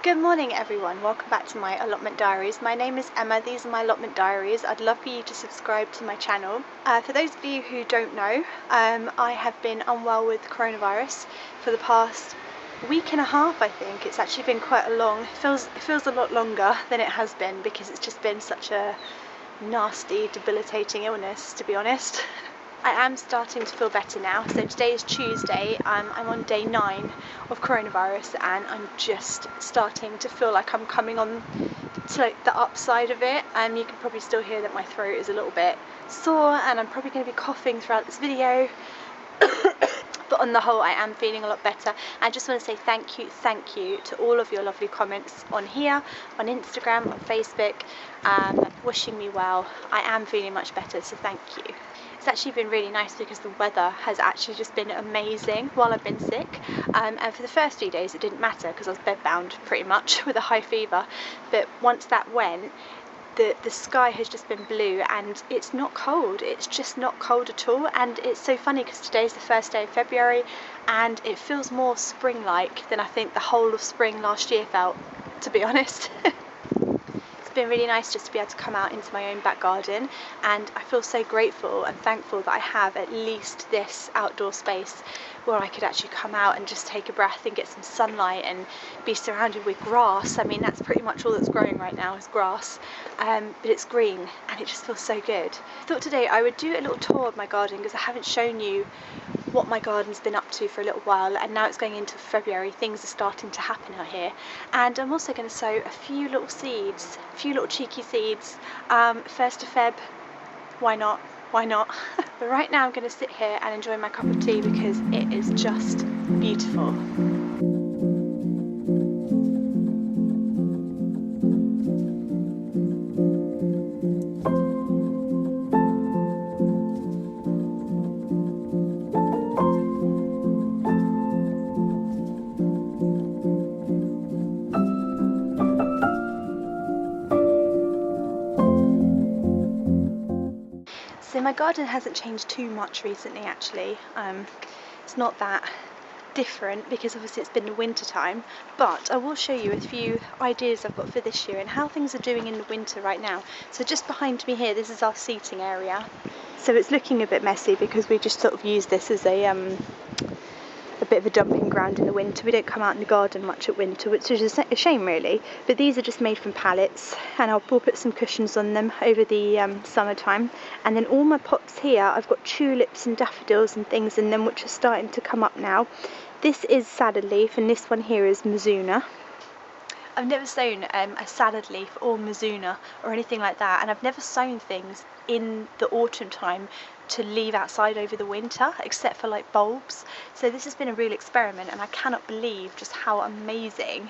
Good morning everyone, welcome back to my allotment diaries. My name is Emma, these are my allotment diaries. I'd love for you to subscribe to my channel. For those of you who don't know, I have been unwell with coronavirus for the past week and a half. I think it's actually been quite a long, it feels a lot longer than it has been because it's just been such a nasty, debilitating illness, to be honest. I am starting to feel better now. So today is Tuesday, I'm on day 9 of coronavirus and I'm just starting to feel like I'm coming on to like the upside of it. You can probably still hear that my throat is a little bit sore and I'm probably going to be coughing throughout this video. But on the whole, I am feeling a lot better. I just want to say thank you to all of your lovely comments on here, on Instagram, on Facebook, wishing me well. I am feeling much better, so thank you. It's actually been really nice because the weather has actually just been amazing while I've been sick, and for the first few days it didn't matter because I was bedbound pretty much with a high fever, but once that went, the sky has just been blue and it's not cold. It's just not cold at all, and it's so funny because today's the first day of February and it feels more spring-like than I think the whole of spring last year felt, to be honest. It's been really nice just to be able to come out into my own back garden, and I feel so grateful and thankful that I have at least this outdoor space where I could actually come out and just take a breath and get some sunlight and be surrounded with grass. I mean, that's pretty much all that's growing right now is grass, but it's green and it just feels so good. I thought today I would do a little tour of my garden because I haven't shown you what my garden's been up to for a little while, and now it's going into February, things are starting to happen out here, and I'm also going to sow a few little seeds, a few little cheeky seeds, 1st of Feb, why not? But right now I'm going to sit here and enjoy my cup of tea because it is just beautiful. So my garden hasn't changed too much recently actually. It's not that different because obviously it's been the winter time, but I will show you a few ideas I've got for this year and how things are doing in the winter right now. So just behind me here, this is our seating area. So it's looking a bit messy because we just sort of use this as a bit of a dumping ground in the winter. We don't come out in the garden much at winter, which is a shame really, but these are just made from pallets and we'll put some cushions on them over the summertime. And then all my pots here, I've got tulips and daffodils and things in them which are starting to come up now. This is salad leaf and this one here is Mizuna. I've never sown a salad leaf or Mizuna or anything like that, and I've never sown things in the autumn time to leave outside over the winter except for like bulbs. So this has been a real experiment and I cannot believe just how amazing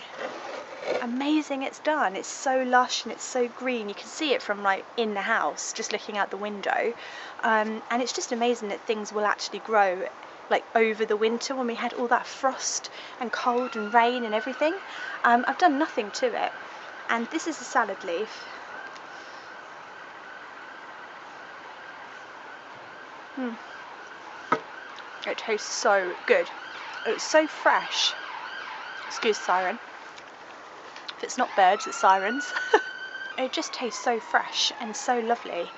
it's done. It's so lush and it's so green. You can see it from like in the house just looking out the window, and it's just amazing that things will actually grow like over the winter when we had all that frost and cold and rain and everything. I've done nothing to it, and this is a salad leaf. It tastes so good. It's so fresh. Excuse siren. If it's not birds, it's sirens. It just tastes so fresh and so lovely,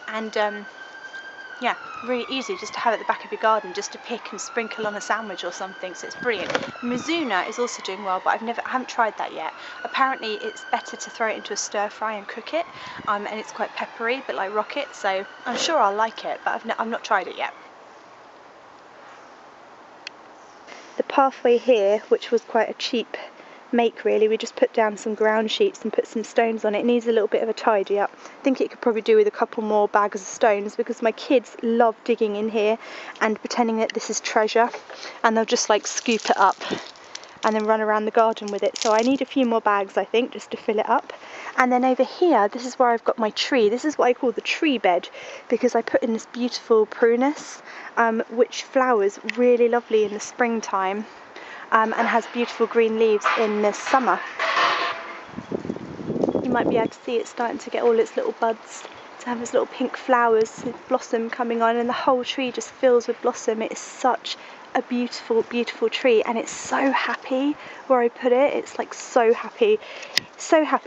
and yeah, really easy just to have at the back of your garden, just to pick and sprinkle on a sandwich or something, so it's brilliant. Mizuna is also doing well, but I haven't tried that yet. Apparently it's better to throw it into a stir fry and cook it, and it's quite peppery, but like rocket, so I'm sure I'll like it, but I've not tried it yet. The pathway here, which was quite a cheap make really, we just put down some ground sheets and put some stones on it. It needs a little bit of a tidy up. I think it could probably do with a couple more bags of stones because my kids love digging in here and pretending that this is treasure, and they'll just like scoop it up and then run around the garden with it. So I need a few more bags I think just to fill it up. And then over here, this is where I've got my tree. This is what I call the tree bed because I put in this beautiful prunus which flowers really lovely in the springtime, and has beautiful green leaves in the summer. You might be able to see it starting to get all its little buds to have its little pink flowers, blossom coming on, and the whole tree just fills with blossom. It is such a beautiful, beautiful tree, and it's so happy where I put it. It's like so happy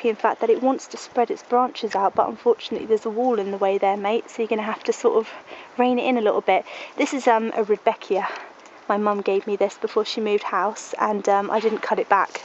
in fact that it wants to spread its branches out, but unfortunately there's a wall in the way there, mate, so you're going to have to sort of rein it in a little bit. This is a Rebecchia. My mum gave me this before she moved house, and I didn't cut it back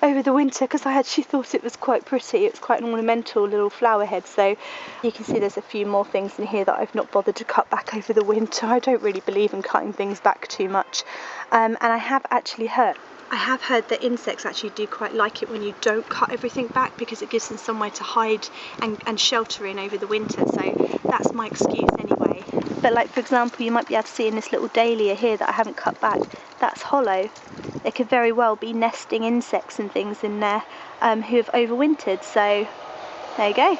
over the winter because I actually thought it was quite pretty. It's quite an ornamental little flower head, so you can see there's a few more things in here that I've not bothered to cut back over the winter. I don't really believe in cutting things back too much, and I have heard that insects actually do quite like it when you don't cut everything back, because it gives them somewhere to hide and shelter in over the winter, so that's my excuse anyway. But like, for example, you might be able to see in this little dahlia here that I haven't cut back, that's hollow. There could very well be nesting insects and things in there who have overwintered, so there you go.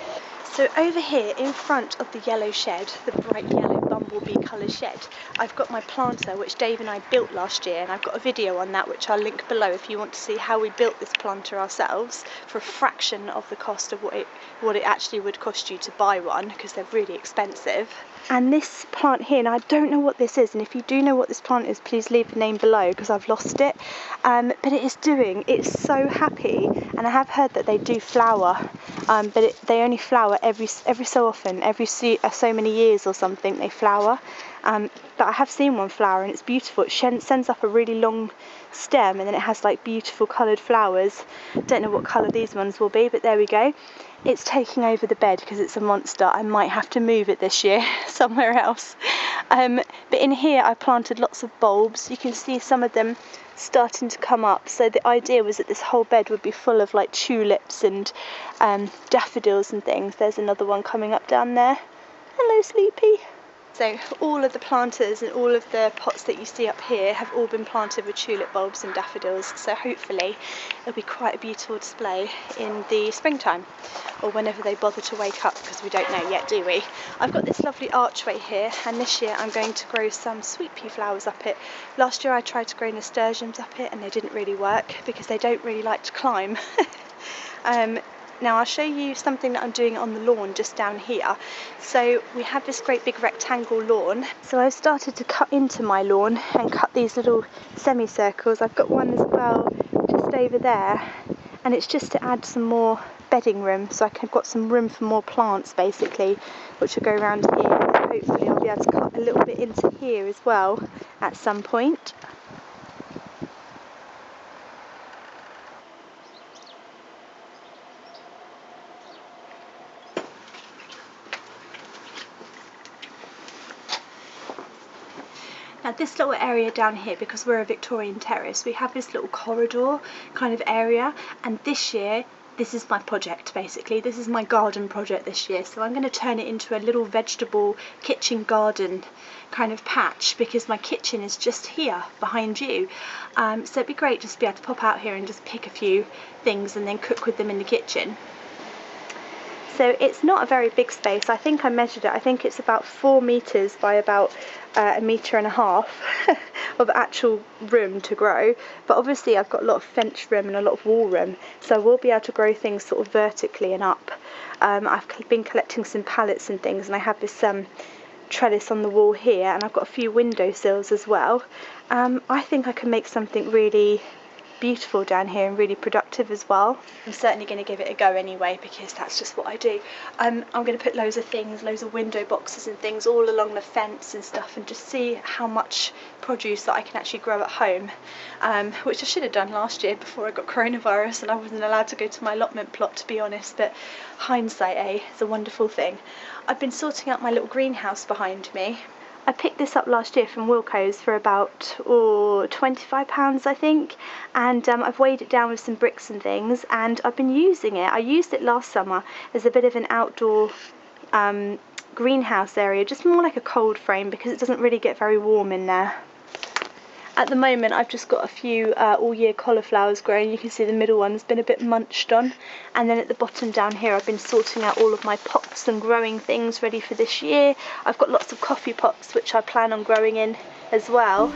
So over here in front of the yellow shed, the bright yellow bumblebee colour shed, I've got my planter which Dave and I built last year, and I've got a video on that which I'll link below if you want to see how we built this planter ourselves for a fraction of the cost of what it actually would cost you to buy one, because they're really expensive. And this plant here, now I don't know what this is, and if you do know what this plant is, please leave the name below because I've lost it. But it's so happy, and I have heard that they do flower, but they only flower every so often, every so many years or something they flower. But I have seen one flower and it's beautiful. It sends up a really long stem, and then it has like beautiful coloured flowers. Don't know what colour these ones will be, but there we go. It's taking over the bed because it's a monster. I might have to move it this year somewhere else. But in here I planted lots of bulbs. You can see some of them starting to come up. So the idea was that this whole bed would be full of like tulips and daffodils and things. There's another one coming up down there. Hello, Sleepy. So all of the planters and all of the pots that you see up here have all been planted with tulip bulbs and daffodils, so hopefully it'll be quite a beautiful display in the springtime, or whenever they bother to wake up, because we don't know yet, do we? I've got this lovely archway here, and this year I'm going to grow some sweet pea flowers up it. Last year I tried to grow nasturtiums up it and they didn't really work because they don't really like to climb. Now I'll show you something that I'm doing on the lawn just down here. So we have this great big rectangle lawn. So I've started to cut into my lawn and cut these little semicircles. I've got one as well just over there, and it's just to add some more bedding room, so I've got some room for more plants basically, which will go around here. And hopefully I'll be able to cut a little bit into here as well at some point. Now this little area down here, because we're a Victorian terrace, we have this little corridor kind of area, and this year this is my project basically. This is my garden project this year, so I'm going to turn it into a little vegetable kitchen garden kind of patch, because my kitchen is just here behind you. So it'd be great just to be able to pop out here and just pick a few things and then cook with them in the kitchen. So it's not a very big space. I think I measured it. I think it's about 4 meters by about 1.5 meters of actual room to grow. But obviously I've got a lot of fence room and a lot of wall room, so I will be able to grow things sort of vertically and up. I've been collecting some pallets and things, and I have this trellis on the wall here, and I've got a few windowsills as well. I think I can make something really beautiful down here and really productive as well. I'm certainly going to give it a go anyway, because that's just what I do. I'm going to put loads of things, loads of window boxes and things all along the fence and stuff, and just see how much produce that I can actually grow at home, which I should have done last year before I got coronavirus and I wasn't allowed to go to my allotment plot, to be honest, but hindsight, is a wonderful thing. I've been sorting out my little greenhouse behind me. I picked this up last year from Wilko's for about £25 I think, and I've weighed it down with some bricks and things, and I've been using it. I used it last summer as a bit of an outdoor greenhouse area, just more like a cold frame, because it doesn't really get very warm in there. At the moment I've just got a few all year cauliflowers growing. You can see the middle one's been a bit munched on, and then at the bottom down here I've been sorting out all of my pots and growing things ready for this year. I've got lots of coffee pots which I plan on growing in as well.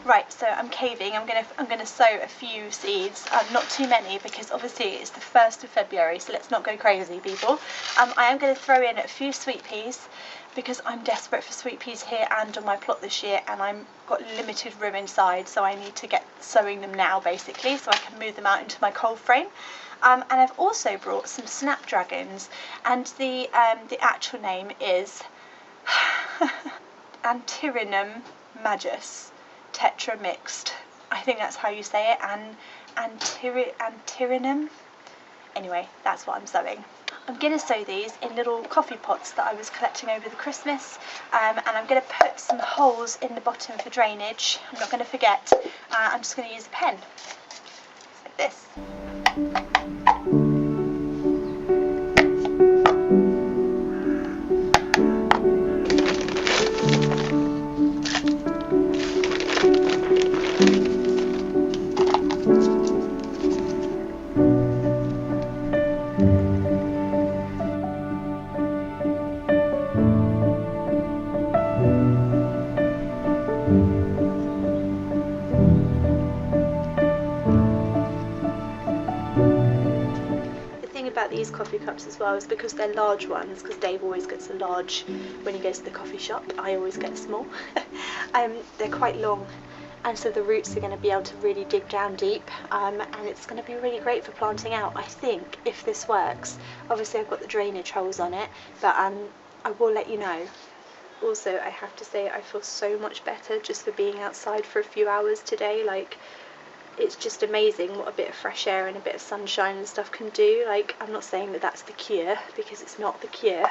Right, so I'm caving. I'm gonna sow a few seeds, not too many, because obviously it's the 1st of February, so let's not go crazy, people. I am going to throw in a few sweet peas because I'm desperate for sweet peas here and on my plot this year, and I've got limited room inside, so I need to get sowing them now basically, so I can move them out into my cold frame. And I've also brought some snapdragons, and the actual name is Antirinum majus tetra mixed. I think that's how you say it, and Antirinum. Anyway, that's what I'm sowing. I'm going to sow these in little coffee pots that I was collecting over the Christmas, and I'm going to put some holes in the bottom for drainage. I'm not going to forget. I'm just going to use a pen, like this. About these coffee cups as well is because they're large ones, because Dave always gets a large when he goes to the coffee shop. I always get a small. They're quite long, and so the roots are going to be able to really dig down deep, and it's going to be really great for planting out, I think, if this works. Obviously I've got the drainage holes on it, but I will let you know. Also, I have to say I feel so much better just for being outside for a few hours today. Like, it's just amazing what a bit of fresh air and a bit of sunshine and stuff can do. Like, I'm not saying that that's the cure, because it's not the cure,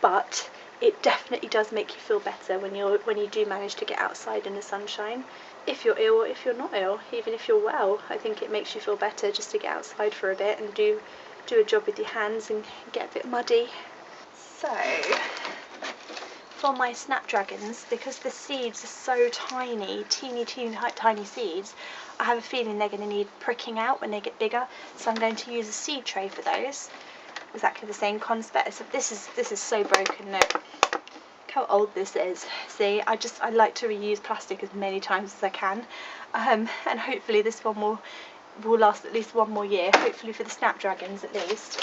but it definitely does make you feel better when you do manage to get outside in the sunshine. If you're ill or if you're not ill, even if you're well, I think it makes you feel better just to get outside for a bit and do a job with your hands and get a bit muddy. So for my snapdragons, because the seeds are so tiny, teeny tiny seeds, I have a feeling they're going to need pricking out when they get bigger, so I'm going to use a seed tray for those. Exactly the same concept. So this is so broken. Look how old this is. See, I like to reuse plastic as many times as I can, and hopefully this one will last at least one more year, hopefully for the snapdragons at least.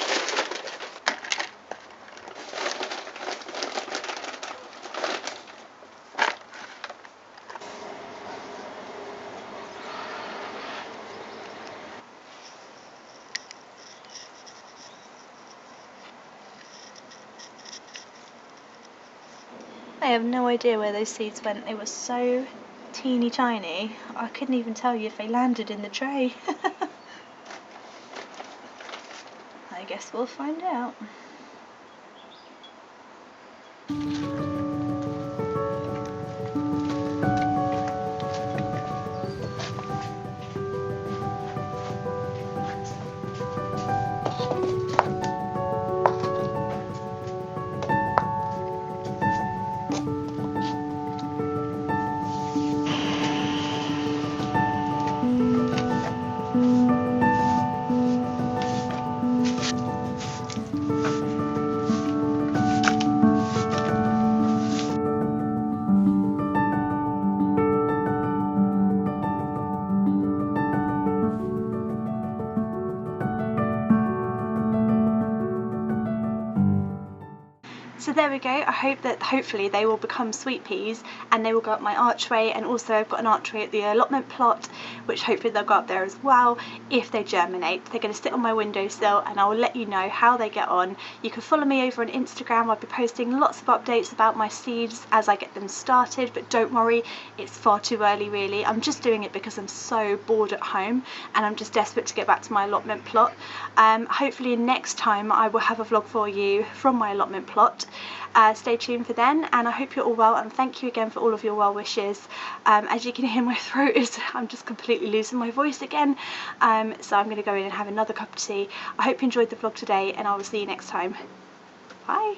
I have no idea where those seeds went. They were so teeny tiny, I couldn't even tell you if they landed in the tray. I guess we'll find out. So there we go. I hope that hopefully they will become sweet peas and they will go up my archway, and also I've got an archway at the allotment plot which hopefully they'll go up there as well if they germinate. They're going to sit on my windowsill and I will let you know how they get on. You can follow me over on Instagram. I'll be posting lots of updates about my seeds as I get them started, but don't worry, it's far too early really. I'm just doing it because I'm so bored at home and I'm just desperate to get back to my allotment plot. Hopefully next time I will have a vlog for you from my allotment plot. Stay tuned for then, and I hope you're all well, and thank you again for all of your well wishes. As you can hear, my throat is, I'm just completely losing my voice again, so I'm going to go in and have another cup of tea. I hope you enjoyed the vlog today, and I will see you next time. Bye.